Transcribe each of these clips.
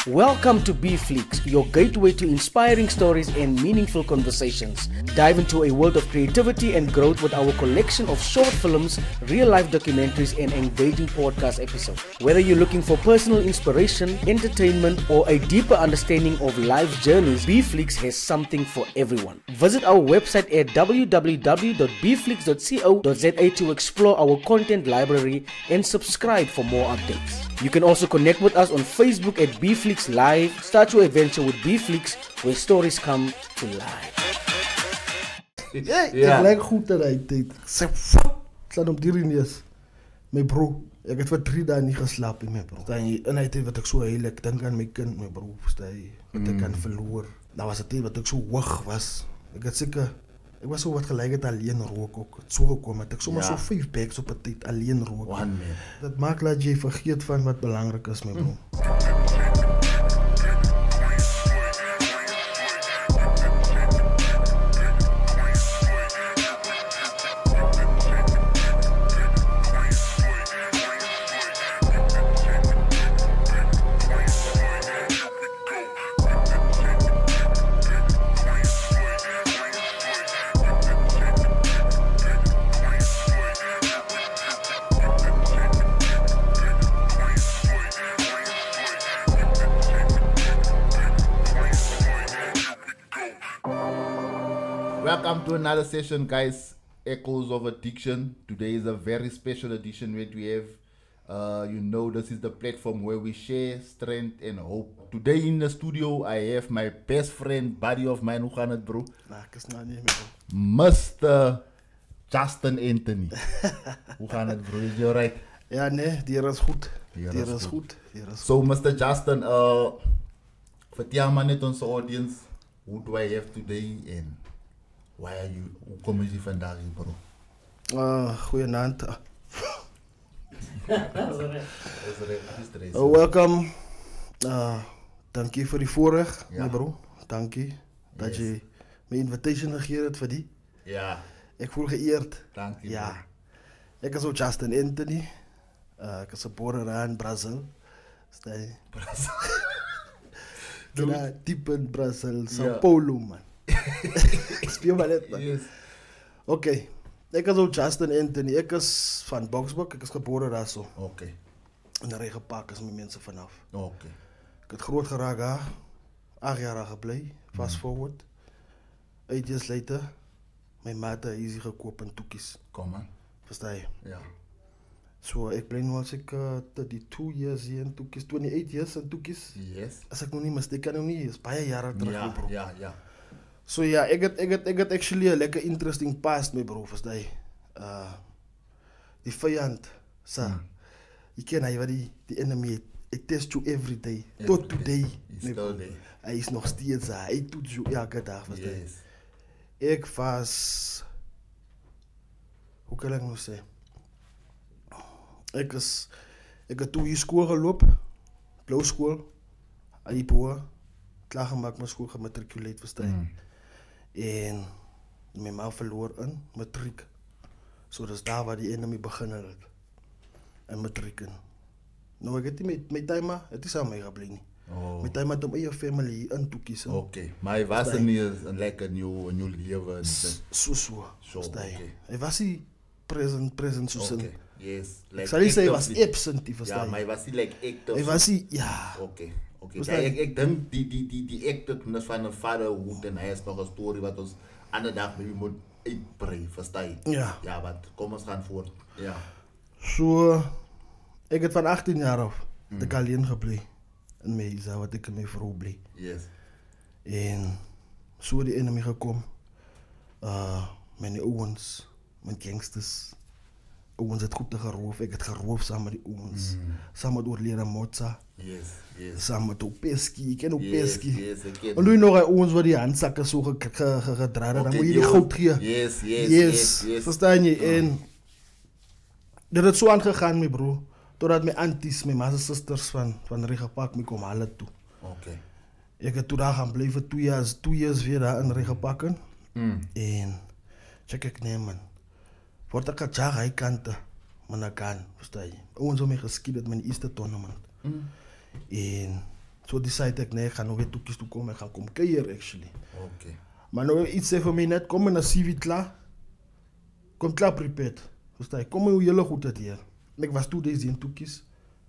Welcome to B-Flicks, your gateway to inspiring stories and meaningful conversations. Dive into a world of creativity and growth with our collection of short films, real-life documentaries, and engaging podcast episodes. Whether you're looking for personal inspiration, entertainment, or a deeper understanding of life journeys, B-Flicks has something for everyone. Visit our website at www.bflix.co.za to explore our content library and subscribe for more updates. You can also connect with us on Facebook at B-Flicks Live. Start your adventure with B-Flicks, where stories come to life. Ik lijk goed eruit. Ik zeg, fuck, ik sta op die rinjes. Mijn bro, ik heb voor 3 dagen niet geslapen, mijn bro. En hij deed wat ik zo heel, ik denk aan mijn kind, mijn bro. Wat ik aan verloor. Dat was het wat ik zo wag was. Ik had zeker, ik was zo wat gelijk het alleen rook ook. Het zo gekomen dat ik zomaar zo 5 bags op het tijd alleen rook. Dat maakt dat je vergeet van wat belangrijk is, mijn bro. Welcome to another session, guys. Echoes of Addiction. Today is a very special edition that we have. This is the platform where we share strength and hope. Today in the studio, I have my best friend, buddy of mine, hoe gaan het, bro? Mr. Justin Anthony. Hoe gaan het, bro? Is je alright? Ja, nee, die is goed. Die is goed. So, Mr. Justin, vertel maar net onze audience, who do I have today and why are you, hoe kom je vandaag hier, bro? Goedenavond. Welkom. Dank je voor die voorrecht, mijn bro. Dank je dat je mijn invitation gegeven hebt voor die. Ja. Ik voel geëerd. Dank je. Ja. Ik ben zo Justin Anthony. Ik is geboren in Brazil. Brazil. Ja, diep in Brazil, São Paulo, man. Speel maar net, man. Yes. Oké. Ik is ook Justin Anthony. Ik is van Boksburg. Ik is geboren daar zo. Oké. In de regenpak is mijn mensen vanaf. Oké. Ik heb groot geraakt daar. 8 jaar gebleven. Fast forward. 8 years later. Mijn maat is easy gekoopt en toekies. Kom man. Versta je? Ja. Zo, ik ben nu als ik 32 years hier in toekies. 28 years in toekies. Yes. Als ik nog niet mistek, kan ik nog niet. Dat is een paar jaren terug, bro. Ja. So ja, ik heb actually een lekker interesting past, mijn bro, verstaan je? Die vijand, je kent hij, die enemy, it tests you every day. Tot today, hij is nog steeds, hij doet je elke dag, verstaan je? Yes. Ik was, hoe kan ik nog zeggen? Ik heb toen hier school gelopen, blauw school, aan die boer, klaargemaakt mijn school gematriculeerd, verstaan je? En mijn ma verloor een matriek. Zo dat is daar waar die enemy beginnen had. En matrieken. Nou, ik heb niet met time, het is aan mij gebleven. Met time had ik family in toe kiezen. Oké, maar hij was er niet een lekker nieuw leven. Zo. Hij was niet present zo zin. Yes. Ik zal niet zeggen, hij was absent, verstaan je? Ja, maar hij was niet like active. Hij was niet, ja. Oké. Ja, ik denk die activeness van een vaderhoed en hij is nog een story wat ons aan de dag mee moet uitbreiden, verstaan je? Ja. Ja, want kom eens gaan voort. Ja. Zo, ik heb van 18 jaar af de alleen gebleven. En mij is wat ik in mijn vrouw bleef. Yes. En zo die enemy gekomen. Mijn ouders, mijn gangsters. Ouders het goed te geroof. Ik heb geroof samen met die ouders. Samen door leren motsa. Yes. Samen met Opeski. Ik ken Opeski. Yes. En nu nog ouders waar die handzakken zo gedraaid. Dan moet je die goud geven. Yes. Verstaan je? En dat is zo aangegaan, mijn bro. Totdat mijn aunties, mijn ma's sisters van Regenpak me komen halen toe. Oké. Ik heb toen daar gaan blijven, 2 years weer daar in Regenpakken. En check ik nee man. Wordt ik het jaar hij kanten. Maar dan kan, versta je. Ons om me geschieden met mijn eerste tournament. En So decide ek nee, ek gaan nou weer toekies toe kom, ek gaan kom kuier actually. Okay. Maar nou iets sê vir my net, kom in 'n CV klaar. Kom klaar prepared. Verstaan jy? Kom hoe julle goed het hier. En ek was 2 days in toekies.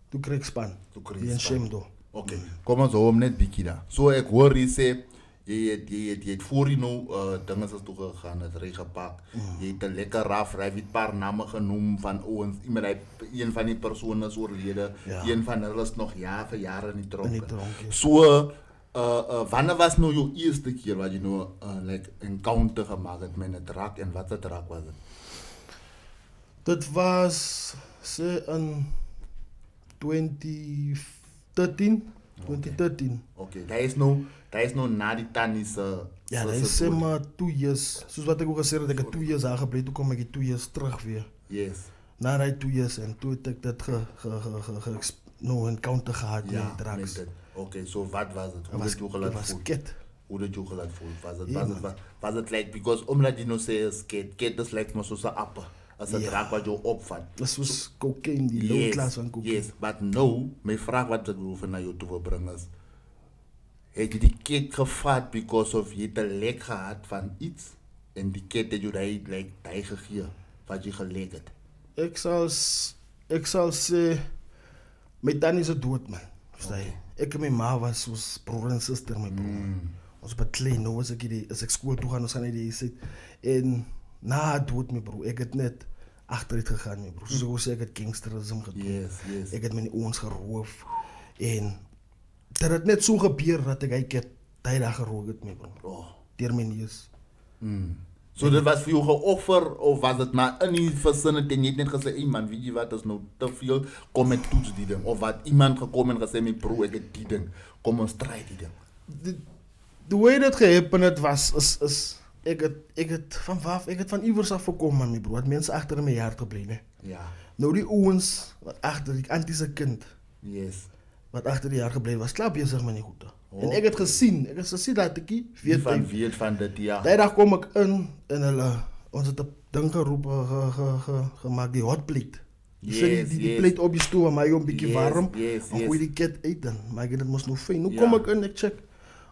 Toe kry ek span. Die Shemdo. Okay. Kom ons hou hom net bietjie daar. So ek hoor jy sê jy het voor jy nou dinge is toe gegaan, het reg gepak. Jy het 'n lekker raf, jy het 'n paar name genoem van ouens, een van die persone is oorlede, een van hulle is nog vir jare in die tronk. So wanneer was nou jou eerste keer wat jy nou like encounter gemaak het met 'n drak en wat 'n drak was dit? Dit was sê in 2013. Okay, dat is nou na die tannies. Ja, dat is zeg maar 2 years. Zoals wat ik ook gezegd heb, ik heb 2 years aangebleven, toen kom ik 2 years terug weer. Yes. Na die 2 years en toen heb ik dat nou een counter gehad met drugs. Oké, so wat was het? Hoe was ket. Hoe did you gelaten voelen? Was het like, because omdat je nou zei ket is like maar zo'n appen. Als het raak wat je opvat. Dat was cocaïne, die low class van cocaïne. Yes, but nou, mijn vraag wat ik wil naar jou toe wil brengen is, heb je die kit gevat because of je te lek gehad van iets en die kit heb je like gegeven wat je gelekt hebt? Ik zal zeggen, mijn dan is het dood man. Okay. Ik en mijn ma was zoals broer en zuster mijn broer. Ons was klein, nou was ik school toe gaan, ons gaan die zit. En na het dood mijn broer, ik het net achteruit gegaan mijn broer. Zoals ik het gangsterisme gedaan. Yes. Ik het mijn oons geroof. En dat het net zo gebeurt dat ik het tijdig geroof het mijn broer. Door mijn nieuws. So dat was voor jou geoffer of was het maar in die verzinnen en je hebt net gezegd, hey man, weet je wat, dat is nou te veel, kom met toets die ding. Of wat iemand gekomen en gezegd, mijn bro, ik heb die ding, kom ons strijd die ding. De way dat gehappen was, is ik het van ivers af gekomen, mijn bro. Het mensen achter mijn jaar gebleven. Ja. Nou die oons, wat achter die antische kind. Yes. Wat achter die jaar gebleven was, klaar bezig maar niet goed. En ik heb gezien dat ik weet van dit jaar. Die dag kom ik in en hulle, ons het een ding geroepen, gemaakt, die hotplate. Die plate op je stoel, maar je een beetje warm. Yes. Dan gooi je die ket eten, maar ik dat moest nog fijn. Nu kom ik in en ik check,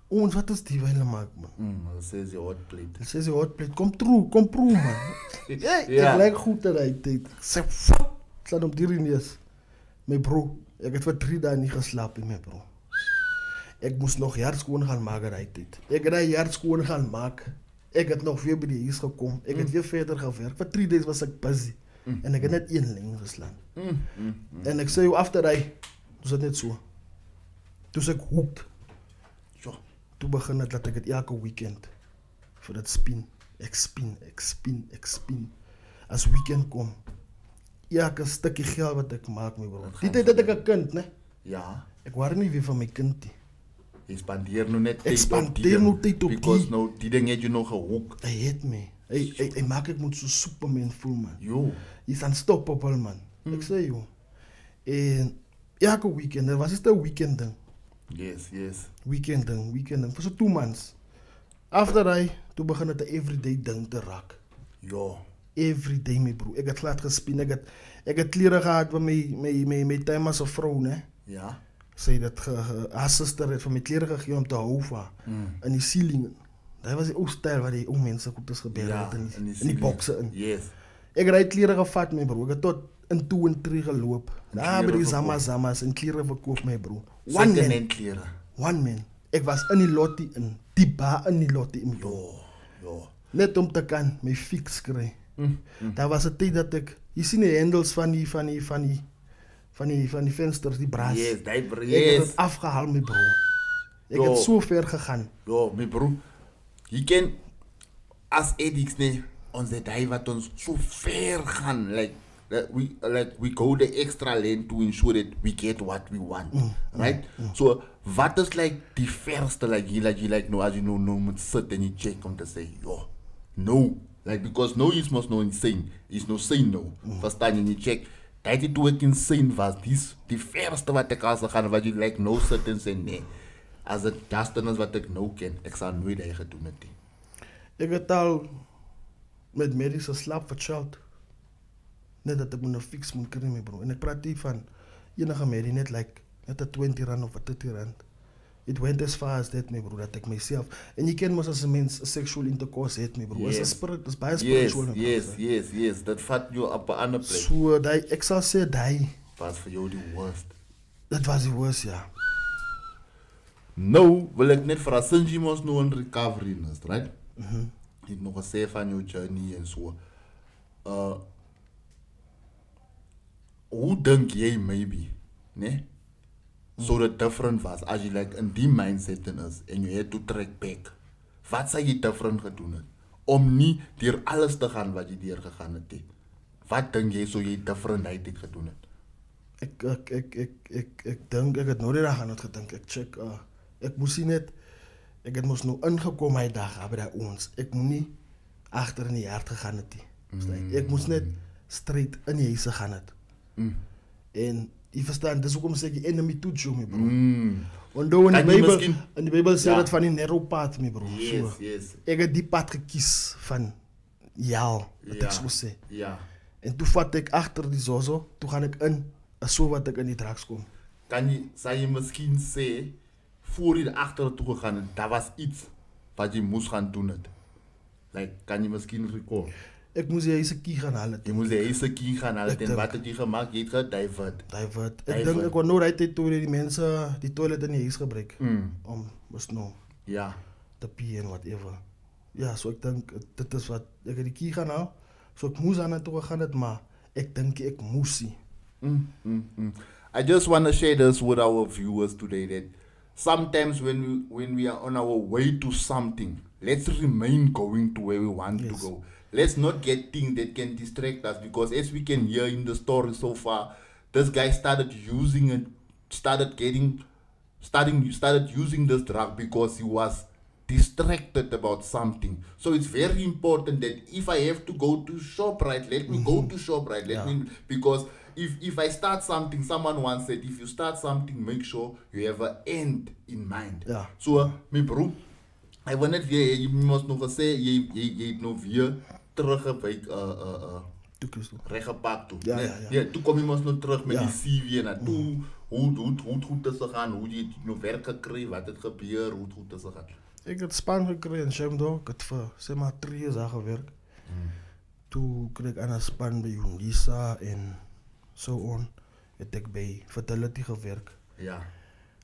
ons wat is die willen maken man. Dat is die hotplate. Dat is die hotplate, kom true man. Ik lijk goed eruit. Ik zeg, fuck, ik slaat op die rinjes. Mijn bro, ik heb voor 3 dagen niet geslapen, mijn bro. Ik moest nog jaarskoon gaan maken uit dit. Ik heb jaarskoon gaan maken. Ik heb nog weer bij de huis gekomen. Ik heb weer verder gewerkt. Voor 3 dagen was ik busy. En ik heb net 1 lijn geslaan. En ik zei je after I, toen is het net zo. Toen zei ik hooked. Toen begon het dat ik het elke weekend voor dat spin. Ik spin. Als weekend kom. Elke stukje geld wat ik maak, mijn bro. Die tijd dat ik een kind, ne? Ja. Ik was niet weer van mijn kind. Je spandeert nu net tijd op die. Because nou, die ding heb je nog gehoekt. Hij heet me. Hij maakt ik moet zo Superman voel man. Jo. Hij is unstoppable man. Ik zei joh. En elke weekend, dat was het een weekend ding. Yes. Weekend ding. Voor zo'n 2 months. After I, toen begon het een everyday ding te raken. Jo. Everyday mijn broer. Ik had laat gespin. Ik had kleren gehad van mijn time als een vrouw ne. Ja. Zij dat haar zuster heeft van mijn kleren gegeven om te houden. En die ceilingen. Dat was ook stijl waar die mensen goed is gebeurd. Ja, in die boksen. Yes. Ik heb kleren gevat, mijn broer. Ik heb tot een 2 en 3 gelopen. Daar bij die zama's en kleren verkocht, mijn broer. One man. Ik was in die lottie, die bar in die lottie. Jo. Net om te kan, mijn fix krijgen. Dat was het tijd dat ik... Je ziet de hendels van die vensters, die braas. Yes. Ik heb het afgehaald, mijn broer. Ik heb zo ver gegaan. Jo, mijn broer. Je kan als addicts nee, onze die wat ons zo ver gaan. We go the extra lane to ensure that we get what we want. Right? So, wat is die verste je no, als je no moet zitten en je check om te zeggen, yo, no. Because no is must no insane. Is no sane no. Verstaan je niet check. Dat je toen ik insane was, die verste wat ik als gaan, wat je no zit en zeggen, nee. Als het juist is wat ik nou ken, ik zal nooit eigen doen met die. Ik heb al met medische slaap verteld. Net dat ik een fix moet krijgen, bro. En ik praat niet van enige medie, net een 20 rand of een 30 rand. it went as far as that, my bro, dat ek myself. En jy ken mos as 'n mens sexual intercourse het, my bro. Is 'n spirit, is baie spiritual. Yes. Dat vat jou op 'n ander plek. So, ek sal sê daai was vir jou die worst. Dat was die worst, ja. Nou, wil ek net vra, sinds jy mos nou in recovery is, right? Jy het nog gesê van jou journey en so. Hoe dink jy maybe, né? So dat different was, as jy like in die mindset is, en jy het to track back. Wat sal jy different gedoen het? Om nie deur alles te gaan wat jy deur gegaan het nie. Wat dink jy so jy different het gedoen het? Ek dink ek het nou die dag aan het gedink. Ek check, ek moes net, ek het mos nou ingekom my dag, by daai ons. Ek moet nie agter in die hart gegaan het nie. Ek moes net straight in die huis gegaan het. En jy verstaan, dis hoekom sê ek enemy to show my bro. Onthou in die Bybel sê dit van die narrow path my bro. Yes. Ek het die pad gekies van wat ek so sê. Ja. En toe vat ek agter die zozo, toe gaan ek in, so wat ek in die drugs kom. Sal jy miskien sê, voor jy agter toe gegaan het, daar was iets wat jy moes gaan doen het? Like, kan jy miskien recall? Ek moes die huise kie gaan haal het. Jy moes die huise kie gaan haal het, en wat het jy gemaakt? Jy het gedivert. Ek dink ek kon nou die toe die mense die toilet in die huis gebruik. Om, moest nou, te pee en whatever. Ja, so ek dink, dit is wat, ek het die kie gaan haal, so ek moes aan toe gegaan het, maar ek dink ek moes nie. I just want to share this with our viewers today, that sometimes when we are on our way to something, let's remain going to where we want to go. Let's not get things that can distract us, because as we can hear in the story so far, this guy started using it, started using this drug because he was distracted about something. So it's very important that if I have to go to ShopRite, let me go to ShopRite. Because if I start something, someone once said, if you start something, make sure you have an end in mind. So, my bro, I wil net weer, jy moet nog gesê, jy het nou weer teruggewyk, reggepak toe. Ja, toe kom jy mos nou terug met die CV en toe, hoe goed is gegaan, hoe jy nou werk gekry, wat het gebeur, hoe goed is gegaan? Ek het span gekry in Shamdo, ek het vir, sê maar 3 jaar gewerk. Toe kreeg ek aan 'n span by Unisa en so on, het ek by Fidelity gewerk. Ja.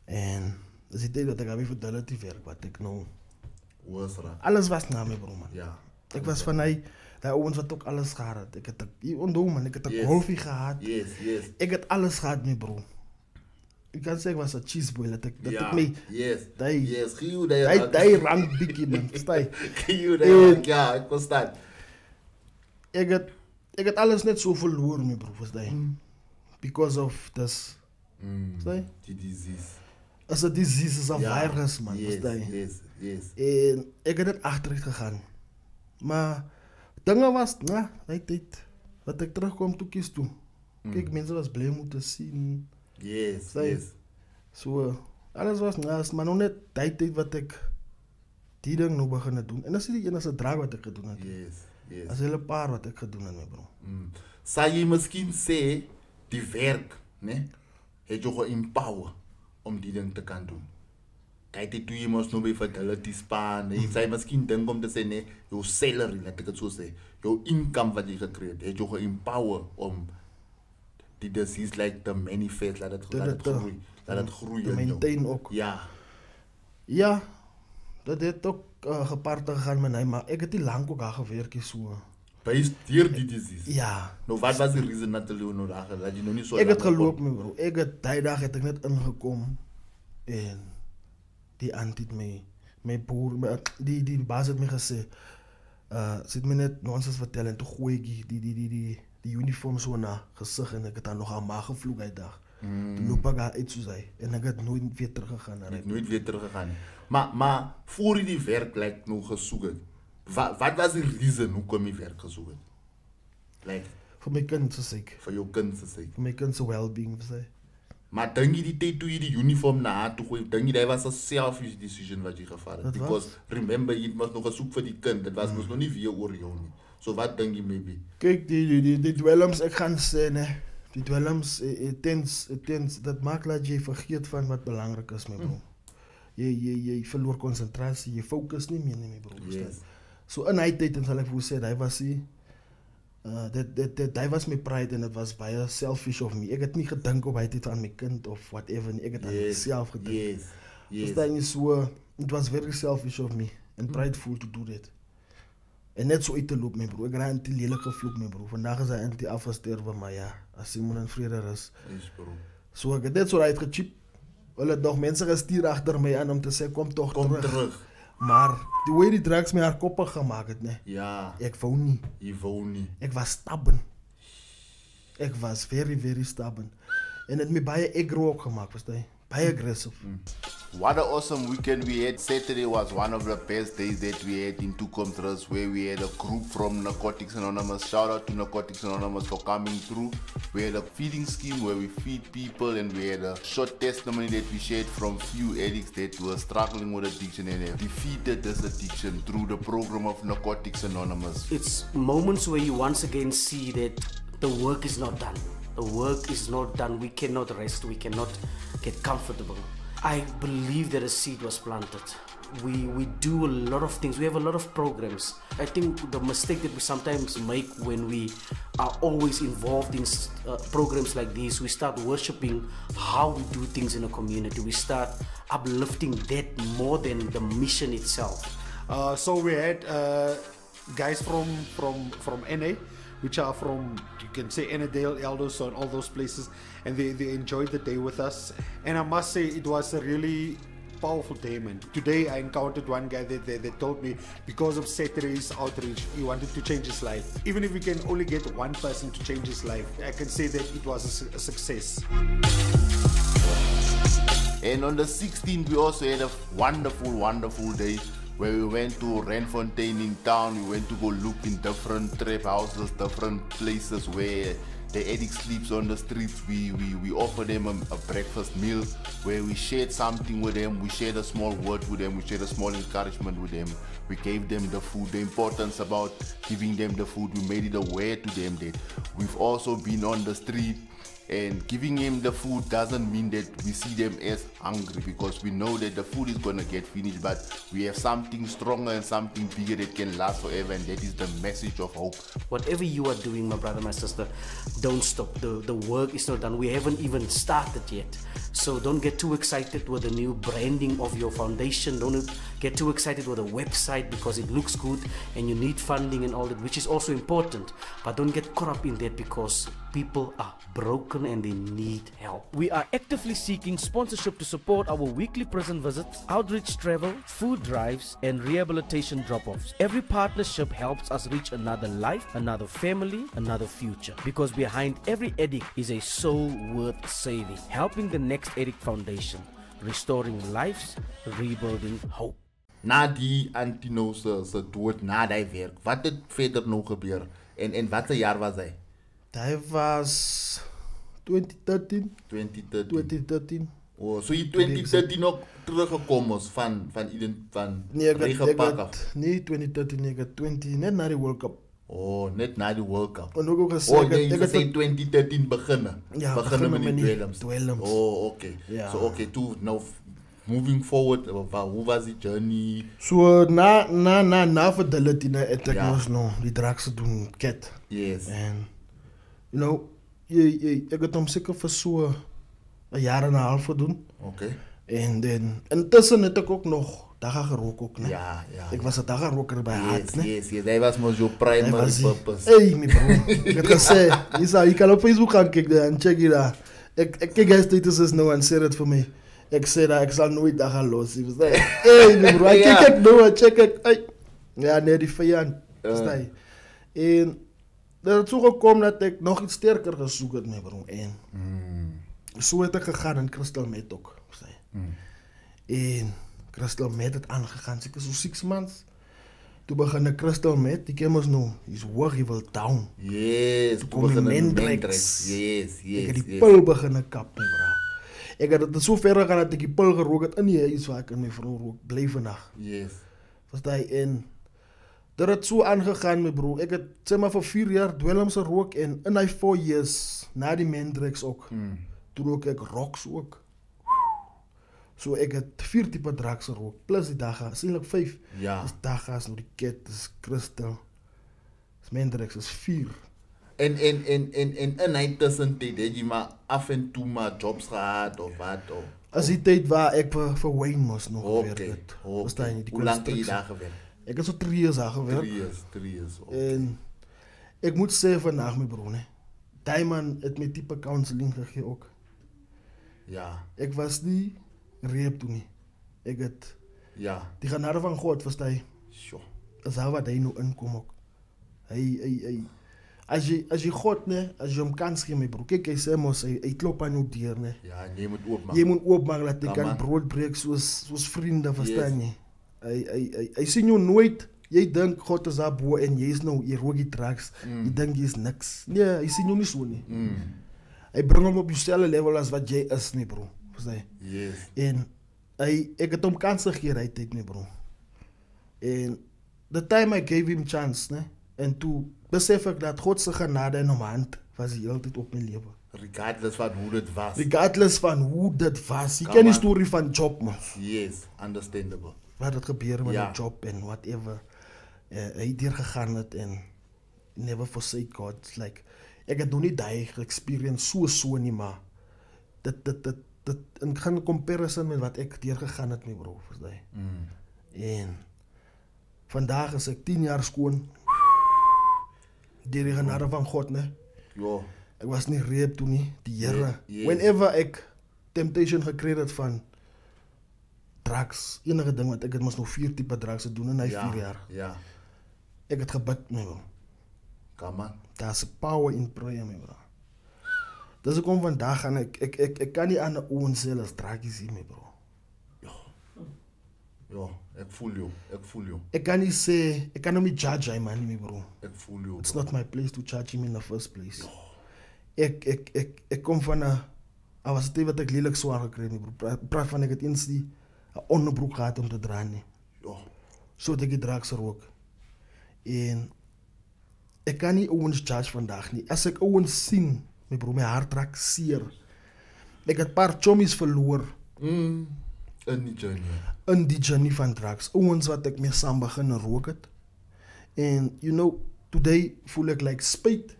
En dis die tyd dat ek by Fidelity werk, wat ek nou alles was na my bro man. Ja. Ek was van daai ouens wat ook alles gehad het. Ek het onthou man, ek het 'n golfie gehad. Yes. Ek het alles gehad my bro. Ek kan sê ek was 'n cheese boy, dat ek my daai rank bietjie man, verstaan? Ja, ek verstaan. Ek het alles net so verloor my bro, verstaan? Because of this. Verstaan? Die disease. As 'n disease, is 'n virus man, verstaan? Yes. En ek het net agteruit gegaan. Maar dinge was, daai tyd wat ek terugkom toe kies toe. Kyk, mense was bly om te sien. Yes. So, alles was maar nog net die tyd wat ek die ding nou begin doen. En dat is die enige drag wat ek gedoen het. Yes. Dat is hele paar wat ek gedoen het, my bro. Sal jy miskien sê, die werk, ne, het jou ge-empower om die ding te kan doen? Kijk, die toe jy mos nou by Fidelity span, jy sê miskien ding om te sê, nee, jou salary, laat ek het so sê, jou income wat jy gekreed, het jou ge-empower om die disease like the manifest, laat het groei te maintain ook. Ja, dat het ook gepaard gegaan met my, maar ek het nie lang ook daar gewerk so. Based hier die disease? Ja. Nou wat was die reason dat jy nou daar, dat jy nou nie so ek het geloop my bro, ek het die dag het ek net ingekom, en die auntie het my broer, die baas het my gesê, sy het my net nonsens vertel, en toe gooi ek die uniform so na gesig, en ek het dan nog aan maag gevloek uit dag. Toen loop ek daar uit soos hy, en ek het nooit weer teruggegaan. Nooit weer teruggegaan. Maar voor jy die werk like, nou gesoek het, wat was die reason hoekom jy werk gesoek het? Like, vir my kind se sake. Vir jou kind se sake. Vir my kind se well-being, vir sy. Maar dink jy die tyd toe jy die uniform na haar toe gooi, dink jy dat was 'n selfish decision wat jy gevat het? Because remember, jy was nog gesoek vir die kind, dit was mos nog nie weer oor jou nie. So wat dink jy maybe? Kyk, die dwelms, ek gaan sê, ne, die dwelms, dat maak dat jy vergeet van wat belangrik is, my bro. jy verloor konsentrasie, jy fokus nie meer nie, my bro. Yes. So in hy tyd, en sal ek vir sê, hy was hy was my pride en het was baie selfish of me. Ek het nie gedink op hy tyd aan my kind of whatever nie, ek het aan myself gedink. So, it was very selfish of me and prideful to do that. En net so uit te loop, my bro. Ek het aan die lelijk gevloek, my bro. Vandaag is hy aan die afgesterwe, maar ja, as Simon in vrede is. Yes, bro. So ek het net so uitgechip. Hulle het nog mense gestuur achter my aan om te sê, kom terug. Maar die way die drugs my haar koppig gemaakt het, nee. Ja. Ek wou nie. Jy wou nie. Ek was stubborn. Ek was very, very stubborn. En het my baie aggro ook gemaakt, verstaan jy? Baie aggressive. What an awesome weekend we had. Saturday was one of the best days that we had in Tukomtras, where we had a group from Narcotics Anonymous. Shout out to Narcotics Anonymous for coming through. We had a feeding scheme where we feed people, and we had a short testimony that we shared from few addicts that were struggling with addiction and have defeated this addiction through the program of Narcotics Anonymous. It's moments where you once again see that the work is not done. The work is not done. We cannot rest. We cannot get comfortable. I believe that a seed was planted. We do a lot of things. We have a lot of programs. I think the mistake that we sometimes make when we are always involved in programs like these, we start worshipping how we do things in a community. We start uplifting that more than the mission itself. So we had guys from NA, which are from, you can say, Annandale, Eldos, and all those places, and they enjoyed the day with us. And I must say, it was a really powerful day, man. Today I encountered one guy that told me because of Saturday's outreach, he wanted to change his life. Even if we can only get one person to change his life, I can say that it was a success. And on the 16th, we also had a wonderful, wonderful day where we went to Randfontein in town. We went to go look in different trap houses, different places where the addict sleeps on the streets. We offer them a breakfast meal where we shared something with them. We shared a small word with them. We shared a small encouragement with them. We gave them the food, the importance about giving them the food. We made it aware to them that we've also been on the street, and giving them the food doesn't mean that we see them as hungry, because we know that the food is going to get finished, but we have something stronger and something bigger that can last forever, and that is the message of hope. Whatever you are doing, my brother, my sister, don't stop. The work is not done. We haven't even started yet. So don't get too excited with the new branding of your foundation. Don't get too excited with the website because it looks good and you need funding and all that, which is also important. But don't get caught up in that because people are broken and they need help. We are actively seeking sponsorship to support our weekly prison visits, outreach travel, food drives, and rehabilitation drop-offs. Every partnership helps us reach another life, another family, another future. Because behind every addict is a soul worth saving. Helping the Next Addict Foundation, restoring lives, rebuilding hope. Na die Antino se dood, na die werk, wat het verder nog gebeur? En wat se jaar was hy? Hij was 2013. 2013. Oh, so in 2013 ook teruggekomen is van nee, nee, 2013, nee, 20, net na die World Cup. Oh, net na die World Cup. En ook gesê, jy sê 2013 beginnen. Ja, beginnen met die dwelms. Oh, okay. Ja. So okay, toe nou moving forward, hoe was die journey? So na fidelity na het ek mos nou die drugs doen ket. Yes. En you know, ek het hom seker vir so 'n jaar en 'n half gedoen. Okay. En dan intussen het ek ook nog dagga gerook ook, né? Ja. Ek was 'n dagga roker by Hart, né? Yes. Hy was mos jou primary purpose. Hey, my bro. Ek het gesê, jy kan op Facebook gaan kyk en check dit daar. Ek kyk hy statuses nou en sê dit vir my. Ek sê dat ek sal nooit dagga los. Hy sê, hey, my bro, ek nou, check ek. Ja, nee, die vyand. Verstaan. En dat het so gekom dat ek nog iets sterker gesoek het, my bro. En so het ek gegaan in Crystal Met ook. En Crystal Met het aangegaan, seker so 6 months. Toe begin ek Crystal Met, die kemmers nou, is hoog, hy wil down. Yes, toe kom die Mendrex. Yes. Ek het die pil begin kap, my bro. Ek het het so ver gegaan dat ek die pil gerook het in die huis waar ek en my vrou rook, bly vandag. Yes. Verstaan jy, en dat het so aangegaan, my bro. Ek het sê maar vir 4 jaar dwelms gerook en in die 4 years, na die Mendrex ook, toe rook ek rocks ook. So ek het 4 tipe drugs gerook, plus die daga, is eintlik 5. Ja. Dis dagas, nou die ket, dis crystal. Dis Mendrix, is 4. En hy tussentyd, het jy maar af en toe maar jobs gehad of wat? Of, As die tyd waar ek vir Wayne moes nog gewerk okay, het. okay. Verstaan jy, die Hoe lang het jy construction. daar gewerk? Ek het so 3 jaar daar gewerk. 3 years. Okay. En ek moet sê vandag my broer, nee. Die man het my type counseling gegee ook. Ja, Ek was nie reep toe nie. Ek het ja, die genade van God, verstaan jy. sure. Is daar wat hy nou inkom ook. Hy as jy God, nee, as jy hom kans gee my broer. Kyk, hy sê mos hy klop aan jou deur, nee. Ja, en jy moet oopmaak. Jy moet oopmaak dat jy Ja, kan man. brood breek soos vriende, verstaan Yes. jy. Hy sien jou nooit. Jy dink God is daar bo en jy is nou jy rook die drugs. Jy dink jy is niks. Nee, hy sien jou nie so nie. Hy bring hom op dieselfde level as wat jy is, nee bro. Verstaan jy? Yes. En ek het hom kans gegee hy tyd, nee bro. En the time I gave him chance, nee, en toe besef ek dat God se genade in hom hand was die hele tyd op my lewe. Regardless van hoe dit was. Regardless van hoe dit was. Jy Come ken die on. storie van Job, man. Yes, understandable. Wat het gebeur met Ja. die job en whatever. Hy het gegaan het en never forsake God. It's like, ek het nog nie die experience so nie, maar dit in gaan comparison met wat ek deurgegaan het, my bro, verstaan jy? En vandag is ek 10 jaar skoon. Deur die genade van God, ne? Jo, Ek was nie reep toe nie, die Here. Yes. Whenever ek temptation gekry het van drugs, enige ding wat ek het mos nog 4 tipe drugs gedoen in hy 4 jaar. Ja, Ek het gebid, my bro. come on. Daar's 'n power in prayer, my bro. Dis hoekom vandag gaan ek kan nie aan 'n ouen sê as druggies hier, my bro. Jo, ek voel jou. Ek kan nie sê, ek kan hom nie judge hy man, my bro. Ek voel jou. It's not my place to judge him in the first place. Ek kom van 'n was dit wat ek lelik swaar gekry het, my bro. Praat van ek het eens die 'n onderbroek gehad om te dra nie. Jo, So het ek die drugs gerook. En ek kan nie ouens judge vandag nie. As ek ouens sien, my bro, my hart raak seer. Ek het paar chommies verloor in die journey. in die journey van drugs. Ouens wat ek mee saam begin rook het. En you know, today voel ek like spyt.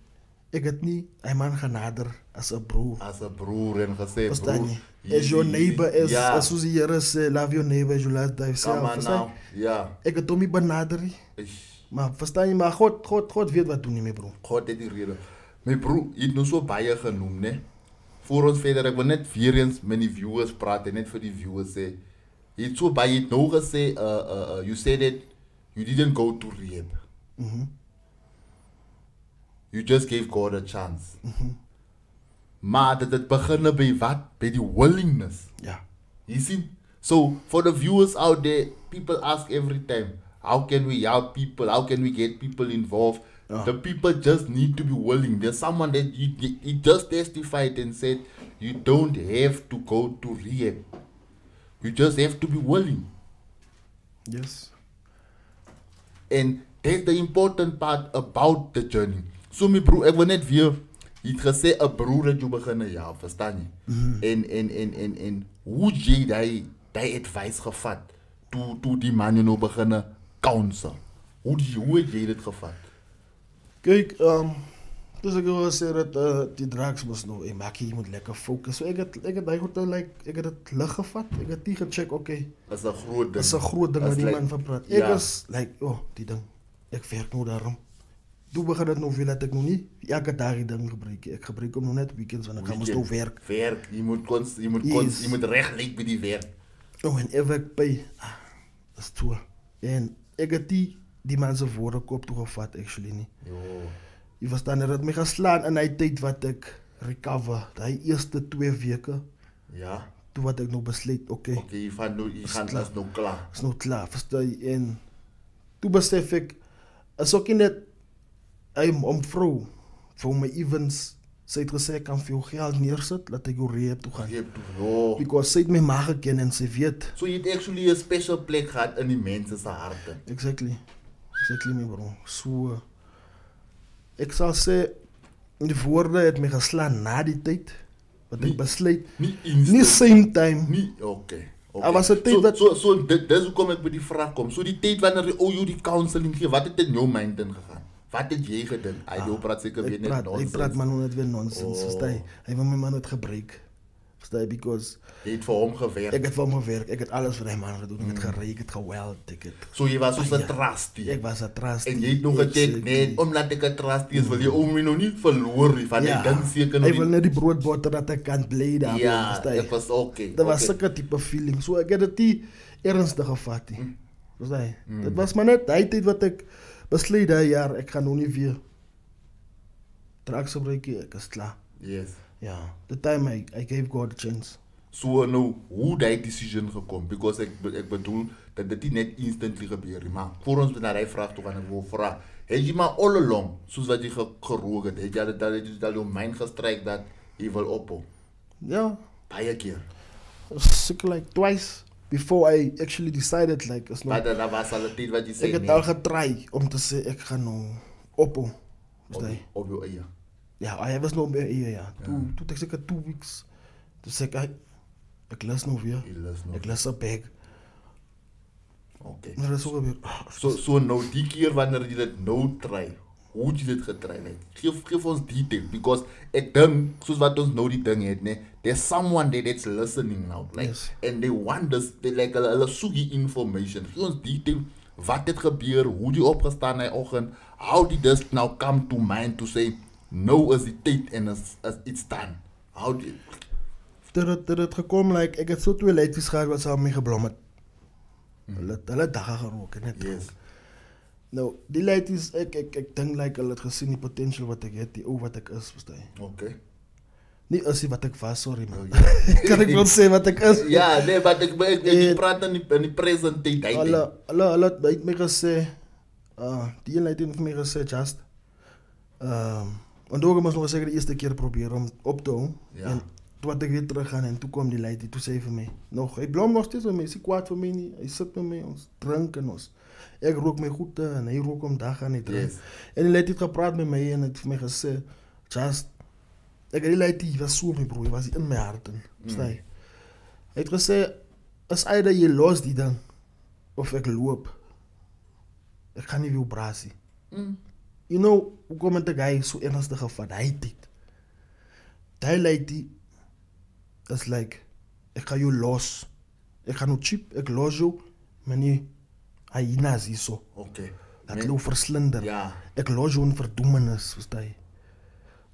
Ek het nie hy man genader as 'n broer. As 'n broer en gesê, Verstaan broer. jy? As your neighbor is, Ja, as soos die Here sê, love your neighbor as you love thyself. come on Verstaan now. jy? Ja. Ek het hom nie benader nie. Maar verstaan jy, maar God weet wat doen nie, my bro. God het die rede. My broer, jy het nou so baie genoem, né? Voor ons verder, ek wil net weer eens met die viewers praat en net vir die viewers sê. Jy het so baie, jy het nou gesê, you said that you didn't go to rehab. You just gave God a chance. Maar dat het beginne by wat? By die willingness. Ja. You see? So, for the viewers out there, people ask every time, how can we help people? How can we get people involved? The people just need to be willing. There's someone that he just testified and said, you don't have to go to rehab. You just have to be willing. Yes. And that's the important part about the journey. So my broer, ek wil net weer, jy het gesê 'n broer het jou begin ja, verstaan jy? En hoe jy die advice gevat toe die man jou nou begin counsel. Hoe het jy dit gevat? Kyk, dus ek wil sê dat die drugs was nou, maak jy moet lekker focus. So ek het daai goed like, ek het dit lig gevat. Ek het dit gecheck, okay. Is 'n groot ding. Dis 'n groot ding wat die man van praat. Ek is like, die ding. Ek werk nou daarom. Toe begin dit nou veel dat ek nog nie elke dag die ding gebruik. Ek gebruik hom nog net weekends wanneer ek moet nou werk. Werk, jy moet reg lyk by die werk. En ek by is toe. En ek het die man se woorde kop toe gevat actually nie. Jo. Jy verstaan, het my geslaan in hy tyd wat ek recover, die eerste 2 weke, Ja. toe wat ek nou besluit, okay, Okay, jy gaan is nou klaar. is nou klaar, verstaan jy, en toe besef ek, is ook nie net, om vrou, vir my events, sy het gesê, ek kan vir jou geld neersit, laat ek jou rehab toe gaan, Jo. because sy het my ma geken en sy weet, So jy het actually 'n special plek gehad in die mense se harte. exactly my bro, so, ek sal sê, die woorde het my geslaan na die tyd, wat ek besluit, Nie instant. nie same time, Nie, okay. Okay. Was 'n tyd wat so dis hoekom ek by die vraag kom. So die tyd wanneer jy die counseling gee, wat het in jou mind ingegaan? Wat het jy gedink? Hy praat seker weer net nonsens. Ek praat man net weer nonsens, verstaan? Hy wil my man net gebruik. Verstaan? Because jy het vir hom gewerk. Ek het vir hom gewerk. Ek het alles vir hy man gedoen. Ek het gery, ek het geweld, So jy was soos 'n trusty. Ek was 'n trusty. En jy het nog gedink net omdat ek 'n trusty is, wil jy my nog nie verloor nie, van die ding seker nog. Hy wil net die broodbotter dat ek kan bly daar. Ja, dit was okay. Dit was sulke tipe feeling. So ek het dit nie ernstig gevat nie. Verstaan? Dit was maar net hy tyd wat ek besluit daai jaar ek gaan nog nie weer drugs gebruik nie. Ek is klaar. Yes. Ja, the time I gave God a chance. So nou, hoe die decision gekom? Because ek bedoel dat dit nie net instantly gebeur nie, maar voor ons na die vraag toe gaan ek wil vra. Het jy maar all along, soos wat jy gerook het jy dat jou mind gestryk dat jy wil ophou? Ja. Baie keer. Seker like twice before I actually decided like is maar dat was al 'n tyd wat jy sê. Ek het al getry om te sê ek gaan nou ophou. Op jou eie. Ja, hy was nog bij eie, ja. Toen ek seker 2 weeks. Toen sê ek les nog weer. Ek les 'n bag. Okay. Maar dat is ook weer. So nou die keer wanneer jy dit nou try, hoe het jy dit getry net? Geef ons detail because ek dink soos wat ons nou die ding het, nee, there's someone that's listening now, like, yes. And they want this, they like hulle soek die information. Geef ons detail. Wat het gebeur? Hoe die opgestaan hy oggend? How did this now come to mind to say no is die tyd en as it's done? How did dit het gekom like ek het so 2 ladies gehad wat saam met my geblom het. Hulle dagga gerook net. Yes. Nou, die ladies ek dink like hulle het gesien die potential wat ek het, die ou wat ek is, verstaan jy? Okay. Nie is die wat ek was, sorry man. Kan ek wel sê wat ek is? Ja, nee, maar ek praat in die present tyd. Hulle het my gesê, die lady het my gesê, just, want ook moes nog seker die eerste keer probeer om op te hou. Ja. En toe wat ek weer terug gaan en toe kom die lady, toe sê vir my, hy blom nog steeds met my, is kwaad vir my nie, hy sit met my, ons drink en ons, ek rook my goed en hy rook om dag aan die drink. Yes. En die lady het gepraat met my en het vir my gesê, just, ek het die lady, hy was so my broer, hy was in my hart en, verstaan jy? Hy het gesê, as either jy los die ding, of ek loop, ek gaan nie weer brasie. You know, hoe kom het ek so ernstig gevat, hy dit. Die lady, is like, ek ga jou los. Ek ga nou cheap, ek los jou, maar nie, hyenas hier so. Okay. Dat loop verslinder. Ja. Ek los jou in verdoemenis, verstaan jy?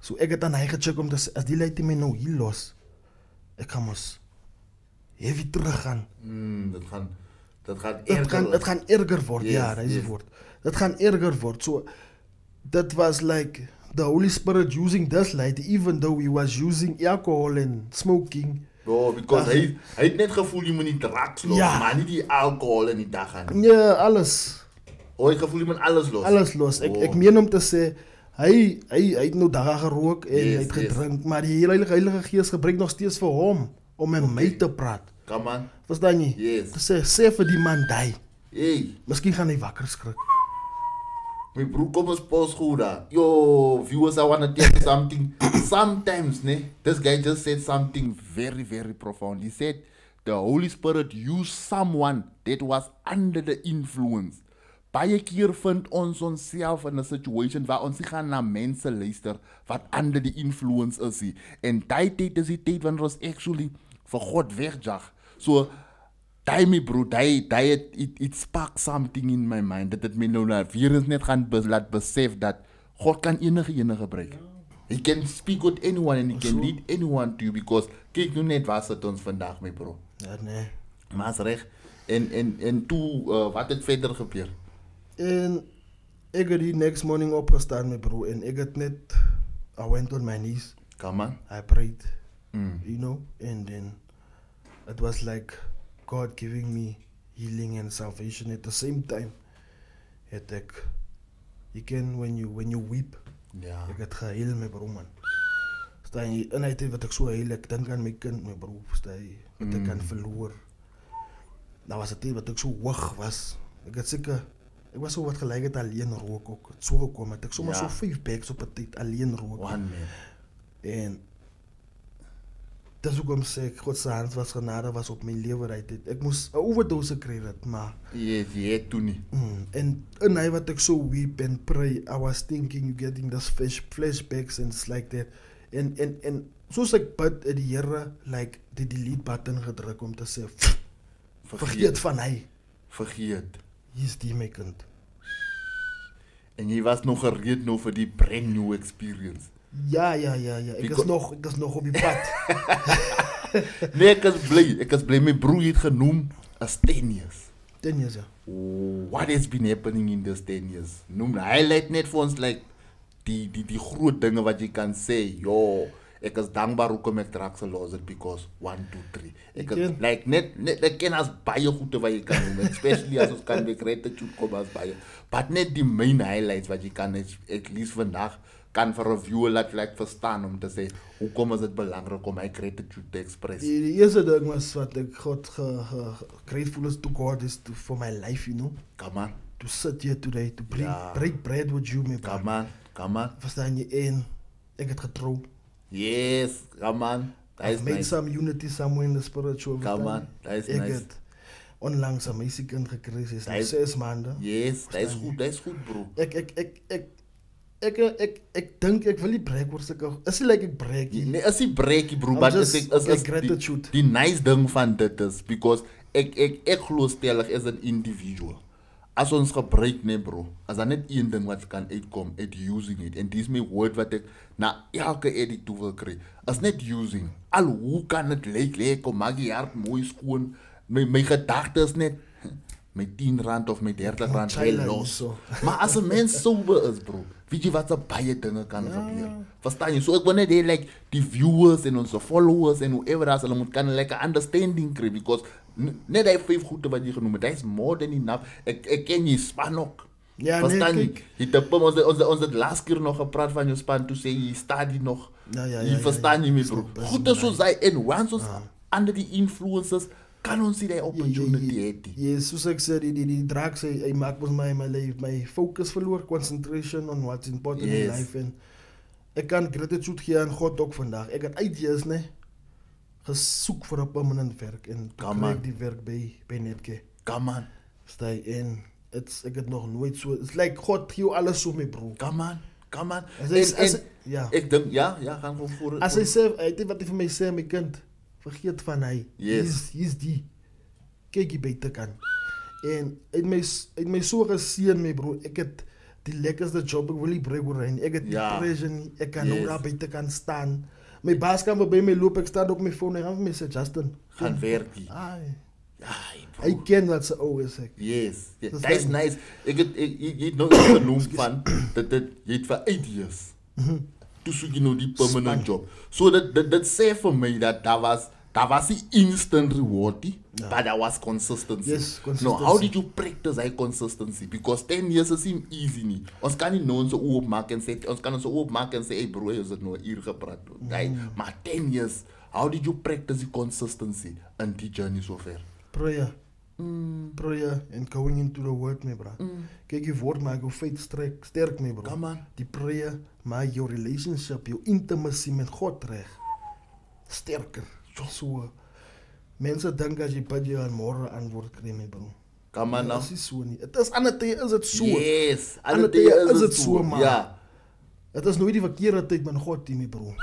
So ek het aan hy gecheck om te sê, as die lady my nou hier los, ek gaan mos heavy teruggaan. Het gaan erger word, yes, ja, dat is het woord. Het gaan erger word, so, that was like, the Holy Spirit using this lady, even though he was using alcohol and smoking. Oh, because hy het net gevoel jy moet nie drugs los, maar nie die alcohol in die dag gaan. Ja, alles. Oh, hy gevoel jy moet alles los? Alles los, ek meen om te sê, hy het nou dagen gerook en hy het gedrink, maar die Heilige Gees gebruik nog steeds vir hom, om met my te praat. Come on. Verstaan jy? Yes. Sê vir die man die. Hey. Miskien gaan hy wakker skrik. My broer, kom ons pause goed daar. Yo, viewers, I want to tell you something. Sometimes, this guy just said something very, very profound. He said, the Holy Spirit used someone that was under the influence. Baie keer vind ons onsself in 'n situation waar ons gaan na mense luister wat under the influence is. En die tyd is die tyd wanneer ons actually vir God wegjag. So, die my bro, it spark something in my mind. Dat het my nou weer eens net gaan laat besef dat God kan enige gebruik. He can speak with anyone and he can lead anyone to you because kyk nou net wat het ons vandag my bro. Ja, nee. Maar is reg. En toe, wat het verder gebeur? En ek het die next morning opgestaan my bro en ek het net, I went on my knees. Come on. I prayed, you know, and then it was like God giving me healing and salvation at the same time. You can, when you weep, ek het geheel my bro man. Staan jy, en hy het wat ek so heel, ek dink aan my kind my bro, staan jy, wat ek kan verloor. Nou was het wat ek so hoog was, ek was so wat gelijk het alleen rook ook, het so gekom, het ek sommer so 5 bags op het tyd alleen rook. One man. En Dis hoekom sê ek God se hand was genade was op my lewe right. Ek moes 'n overdose kry dit, maar Yes, jy het toe nie. en hy wat ek so weep and pray, I was thinking you getting those flashbacks and it's like that. En soos ek bid het die Here like die delete button gedruk om te sê vergeet van hy. Vergeet. Hier's die my kind. En jy was nog gereed nou vir die brand new experience. Ja. Ek is nog op die pad. Nee, ek is bly my broer het genoem as 10 years. 10 years, ja. What has been happening in those 10 years? Noem highlight net vir ons like die groot dinge wat jy kan sê. Yo, ek is dankbaar hoekom ek drugs los het because 1 2 3. Ek is like net ek ken as baie goede wat jy kan noem, especially as ons kan gratitude kom as baie. But net die main highlights wat jy kan at least vandag kan vir 'n viewer laat like verstaan om te sê hoekom is dit belangrik om my gratitude te express. Die eerste ding was wat ek God grateful is to God is for my life, you know. Come on. To sit here today, to break bread with you, my brother. Come on. Verstaan jy? En ek het getrou. Yes, come on. I've made some unity somewhere in the spiritual. Come on, that is nice. Ek het onlangs 'n meisiekind gekry, sy is 6 maande. Yes, dat is goed bro. Ek dink ek wil nie breek oor sulke. Is nie like ek breek nie. Nee, is nie breekie bro, maar is gratitude. Die nice ding van dit is because ek glo stellig is 'n individual. As ons gebruik nee bro, as daar net een ding wat kan uitkom, het using it. En dis my woord wat ek na elke edit toe wil kry. As net using. Al hoe kan dit lyk om maak jy hart mooi skoon. My gedagtes net met R10 of met R30 heel los. Maar as 'n mens sober is bro, weet jy wat so baie dinge kan gebeur. Verstaan jy? So ek wil net hê like die viewers en ons followers en whoever as hulle moet kan like 'n understanding kry because net hy 5 goede wat jy genoem het, that is more than enough. Ek ken jy span ook. Ja, verstaan nee, jy? Jy het ons het laas keer nog gepraat van jou span toe sê jy study nog. Jy verstaan jy my bro. Goed is soos hy en once ons under die influences kan ons die opportunity hê. Yes, soos ek sê die drugs hy maak ons my focus verloor, concentration on what's important in life en ek kan gratitude gee aan God ook vandag. Ek het uitjies nee gesoek vir 'n permanent werk en kry die werk by Netke. Come on. Stay in. Ek het nog nooit so. It's like God gee alles so my bro. Come on. Ja. Ek dink ja, gaan gewoon voor. As hy sê, hy het wat hy vir my sê, my kind, vergeet van hy. Hier's die. Kyk jy buite kan. En het my so geseën my bro. Ek het die lekkerste job, ek wil nie breek oor hy. Ek het depression nie. Ek kan nou daar buite kan staan. My baas kan by my loop, ek staan op my phone en hy gaan vir my sê, Justin, gaan werk jy. Hy ken wat sy ou is ek. Yes. Dat is nice. Ek het nog genoem van dat jy het vir 8 years. Toe soek jy nou die permanent job. So dat sê vir my dat daar was die instant reward, but there was consistency. Yes, consistency. Now, how did you practice that consistency? Because 10 years is nie easy nie. Ons kan nie nou ons oopmaak en sê, hey bro, jy het nou 'n uur gepraat. Maar 10 years, how did you practice the consistency in die journey so ver? Prayer and going into the word, my bro. Kyk, die woord maak jou faith sterk, my bro. Come on. Die prayer maak jou relationship, jou intimacy met God reg sterker. So mense dink as jy bid jy aan môre antwoord kry, my bro. Come on nou. Dit is so nie. Dit is ander tye is dit so. Yes, ander tye is dit so, man. Ja. Dit is nooit die verkeerde tyd met God, my bro.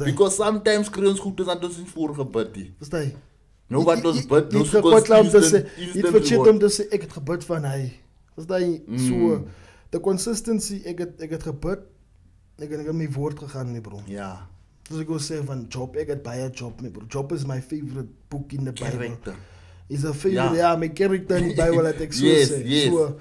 Because sometimes kry ons goed aan ons in voorgebid nie. Verstaan jy? Nou wat ons bid, nou so instant. Dit vergeet om te sê ek het gebid van hy. Verstaan jy? So the consistency ek het gebid. Ek het my woord gegaan, my bro. Ja. Dus ek wil sê van Job, ek het baie Job, my bro. Job is my favorite book in the Bible. Is a favorite, my character in the Bible dat ek so sê. Yes. So,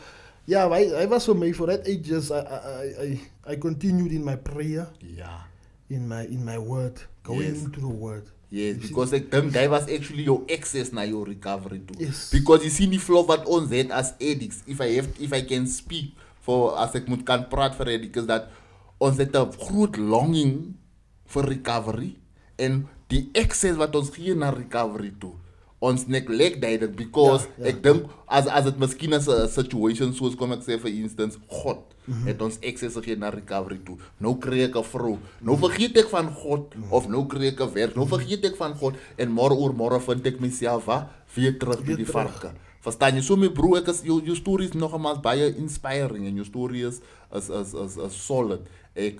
ja, hy was vir my for that ages. I continued in my prayer. Ja. In my word, going into the word. Yes, because ek dink hy was actually your access na your recovery too. Yes. Because you see die flow wat ons het as addicts. If I can speak for as ek moet kan praat vir addicts is dat ons het 'n groot longing vir recovery en die access wat ons gee na recovery toe. ons neglect dit because ek dink as dit miskien as 'n situation soos kom ek sê vir instance God het ons access gegee na recovery toe. Nou kry ek 'n vrou. Nou vergeet ek van God of nou kry ek 'n werk. Nou vergeet ek van God en môre vind ek myself weer terug by die varke. Verstaan jy? So my broer, ek is jou story is nogmaals baie inspiring en jou story is solid. Ek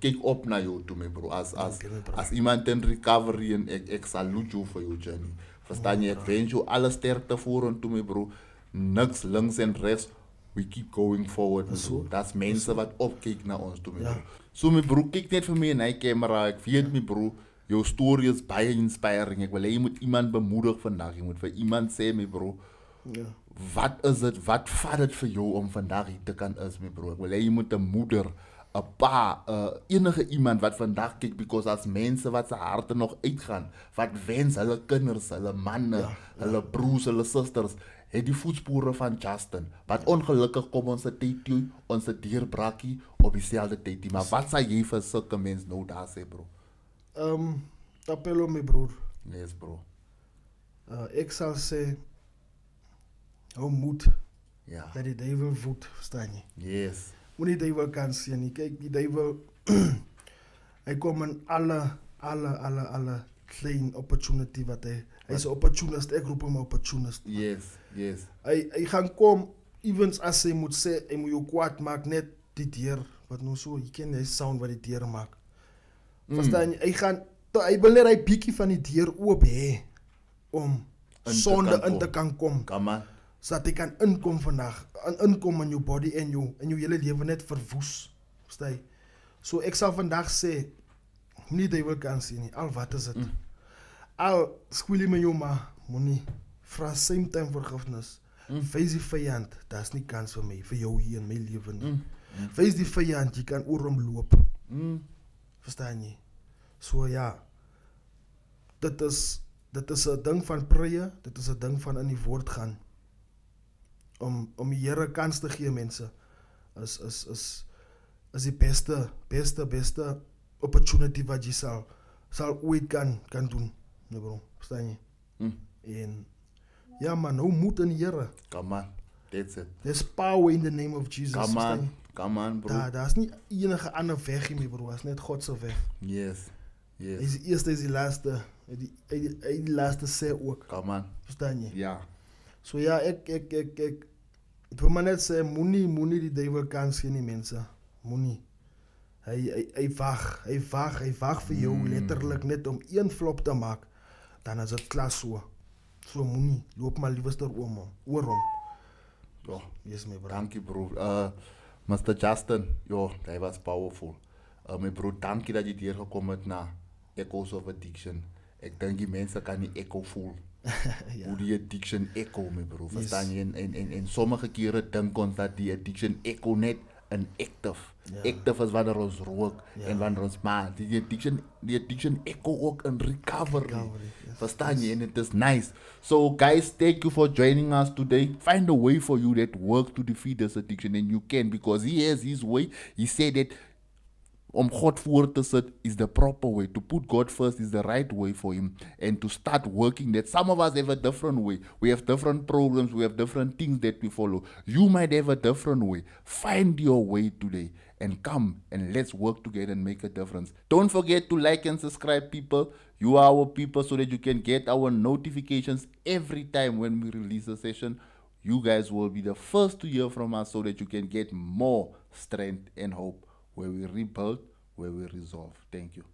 kyk op na jou toe my broer as iemand in recovery en ek salute jou vir jou journey. Verstaan jy? Ek wens jou alle sterkte vorentoe my broer. Niks links en rechts. We keep going forward. That's mense wat opkyk na ons toe my broer. So my broer, kyk net vir my in hy camera. Ek weet my broer, jou story is baie inspiring. Ek wil hê jy moet iemand bemoedig vandag. Jy moet vir iemand sê my broer. Wat is dit? Wat vat dit vir jou om vandag hier te kan is my broer? Ek wil hê jy moet 'n moeder, 'n pa, enige iemand wat vandag kyk because as mense wat se harte nog uitgaan, wat wens hulle kinders, hulle manne, hulle broers, hulle susters het die voetspore van Justin. Wat ongelukkig kom ons tyd ons deurbrakkie op dieselfde tyd. Maar wat sal jy vir sulke mense nou daar sê bro? Tapelo my broer. Yes bro. Ek sal sê hou moed. Ja. Dat die duivel voet, verstaan jy? Yes. Moenie die duivel kan sien nie. Kyk, die duivel hy kom in alle klein opportunity wat hy is 'n opportunist. Ek roep hom 'n opportunist. Yes. Hy gaan kom evens as hy moet sê hy moet jou kwaad maak net die deur wat nou so jy ken hy sound wat die deur maak. Verstaan jy? Hy wil net hy bietjie van die deur oop hê om sonde in te kan kom. Kom aan. Sodat hy kan inkom vandag, inkom in jou body en jou hele lewe net verwoes. Verstaan jy? So ek sal vandag sê nie die wil kan sien nie. Al wat is dit? Al skwiel jy met jou maar moenie vra same time vergifnis. Wees die vyand, daar's nie kans vir my, vir jou hier in my lewe nie. Wees die vyand, jy kan oor hom loop. Verstaan jy? So ja, dit is 'n ding van prayer, dit is 'n ding van in die woord gaan. Om die Here kans te gee mense is die beste opportunity wat jy sal ooit kan doen. Nee bro, verstaan jy? En ja man, nou moet in die Here. Come on, that's it. There's power in the name of Jesus. Come on bro. Daar's nie enige ander weg nie bro, is net God se weg. Yes. Hy is die eerste, hy is die laaste. Hy die laaste sê ook. Come on. Verstaan jy? Ja. So ja, ek wil maar net sê, moenie die duivel kans gee nie mense. Moenie. Hy wag vir jou letterlik net om een flop te maak. Dan is dit klaar so. So moenie, loop maar liewer oor hom. Ja. Yes my bro. Dankie bro. Mr. Justin, hij was powerful. My bro, dankie dat je hier gekomen bent na Echoes of Addiction. Ik denk die mensen kan niet echo voelen. Hoe die addiction echo, my bro. Verstaan je? En sommige keren denken ons dat die addiction echo net een active. Active is wanneer ons rook en wanneer ons maakt. Die addiction echo ook een recovery. Verstaan je? En het is nice. So guys, thank you for joining us today. Find a way for you that works to defeat this addiction. And you can, because he has his way. He said that om God voor te sit is the proper way. To put God first is the right way for him. And to start working that. Some of us have a different way. We have different programs. We have different things that we follow. You might have a different way. Find your way today. And come and let's work together and make a difference. Don't forget to like and subscribe, people. You are our people, so that you can get our notifications every time when we release a session. You guys will be the first to hear from us, so that you can get more strength and hope. Where we rebuild, where we resolve. Thank you.